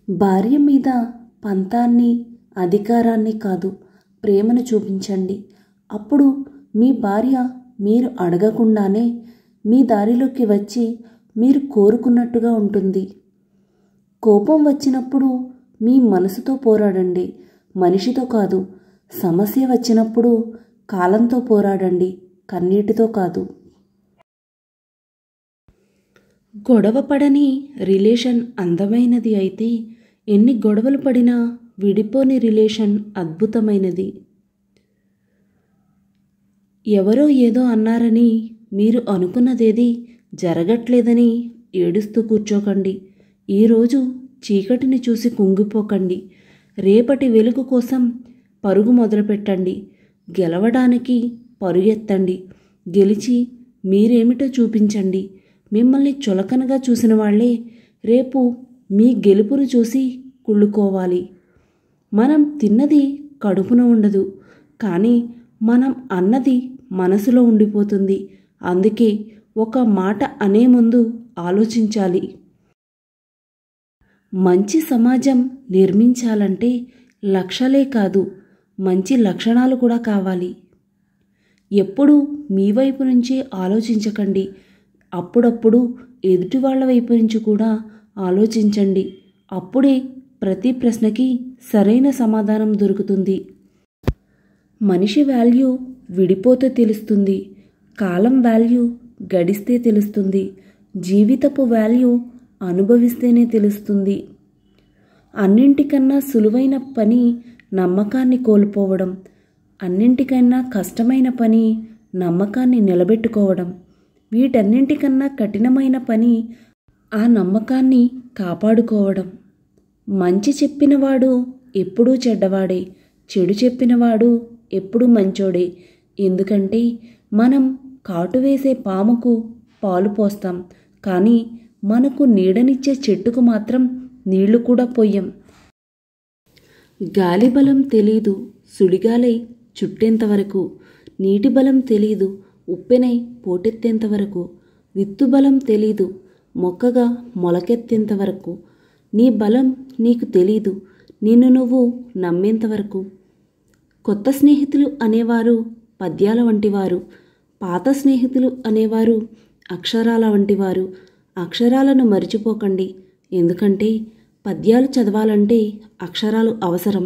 భార్య మీద పంతాన్ని, అధికారాన్ని కాదు, ప్రేమను చూపించండి. అప్పుడు మీ భార్య మీరు అడగకుండానే మీ దారిలోకి వచ్చి మీరు కోరుకున్నట్టుగా ఉంటుంది. కోపం వచ్చినప్పుడు మీ మనసుతో పోరాడండి, మనిషితో కాదు. సమస్య వచ్చినప్పుడు కాలంతో పోరాడండి, కన్నీటితో కాదు. గొడవ పడని రిలేషన్ అందమైనది అయితే ఎన్ని గొడవలు పడినా విడిపోని రిలేషన్ అద్భుతమైనది. ఎవరో ఏదో అన్నారని మీరు అనుకున్నదేది జరగట్లేదని ఏడుస్తూ కూర్చోకండి. ఈరోజు చీకటిని చూసి కుంగిపోకండి. రేపటి వెలుగు కోసం పరుగు మొదలుపెట్టండి. గెలవడానికి పరుగెత్తండి. గెలిచి మీరేమిటో చూపించండి. మిమ్మల్ని చులకనగా చూసిన వాళ్ళే రేపు మీ గెలుపును చూసి కుళ్ళుకోవాలి. మనం తిన్నది కడుపున ఉండదు, కానీ మనం అన్నది మనసులో ఉండిపోతుంది. అందుకే ఒక మాట అనే ముందు ఆలోచించాలి. మంచి సమాజం నిర్మించాలంటే లక్షలే కాదు, మంచి లక్షణాలు కూడా కావాలి. ఎప్పుడూ మీ వైపు నుంచే ఆలోచించకండి. అప్పుడప్పుడు ఎదుటి వాళ్ళ వైపు నుంచి కూడా ఆలోచించండి. అప్పుడే ప్రతి ప్రశ్నకి సరైన సమాధానం దొరుకుతుంది. మనిషి వాల్యూ విడిపోతే తెలుస్తుంది. కాలం వాల్యూ గడిస్తే తెలుస్తుంది. జీవితపు వాల్యూ అనుభవిస్తేనే తెలుస్తుంది. అన్నింటికన్నా సులువైన పని నమ్మకాన్ని కోల్పోవడం. అన్నింటికన్నా కష్టమైన పని నమ్మకాన్ని నిలబెట్టుకోవడం. వీటన్నింటికన్నా కఠినమైన పని ఆ నమ్మకాన్ని కాపాడుకోవడం. మంచి చెప్పినవాడు ఎప్పుడూ చెడ్డవాడే, చెడు చెప్పినవాడు ఎప్పుడూ మంచోడే. ఎందుకంటే మనం కాటు వేసే పాముకు పాలు పోస్తాం, కానీ మనకు నీడనిచ్చే చెట్టుకు మాత్రం నీళ్లు కూడా పోయం. గాలి బలం తెలీదు సుడిగాలై చుట్టేంతవరకు, నీటి బలం తెలీదు ఉప్పెనై పోటెత్తేంతవరకు, విత్తు బలం తెలీదు మొక్కగా మొలకెత్తేంతవరకు, నీ బలం నీకు తెలీదు నిన్ను నువ్వు నమ్మేంతవరకు. కొత్త స్నేహితులు అనేవారు పద్యాల వంటివారు, పాత స్నేహితులు అనేవారు అక్షరాల వంటివారు. అక్షరాలను మరిచిపోకండి, ఎందుకంటే పద్యాలు చదవాలంటే అక్షరాలు అవసరం.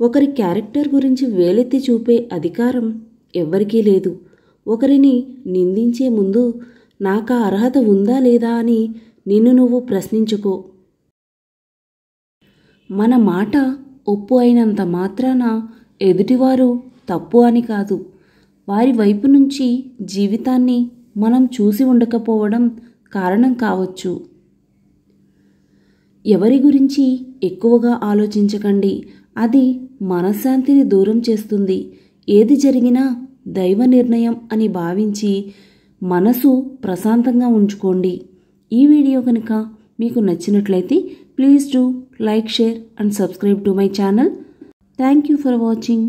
ఒకరి క్యారెక్టర్ గురించి వేలెత్తి చూపే అధికారం ఎవ్వరికీ లేదు. ఒకరిని నిందించే ముందు నాకా అర్హత ఉందా లేదా అని నిన్ను నువ్వు ప్రశ్నించుకో. మన మాట ఒప్పు అయినంత మాత్రాన ఎదుటివారు తప్పు అని కాదు. వారి వైపు నుంచి జీవితాన్ని మనం చూసి ఉండకపోవడం కారణం కావచ్చు. ఎవరి గురించి ఎక్కువగా ఆలోచించకండి, అది మనశ్శాంతిని దూరం చేస్తుంది. ఏది జరిగినా దైవ నిర్ణయం అని భావించి మనసు ప్రశాంతంగా ఉంచుకోండి. ఈ వీడియో కనుక మీకు నచ్చినట్లయితే please do like, share and subscribe to my channel. Thank you for watching.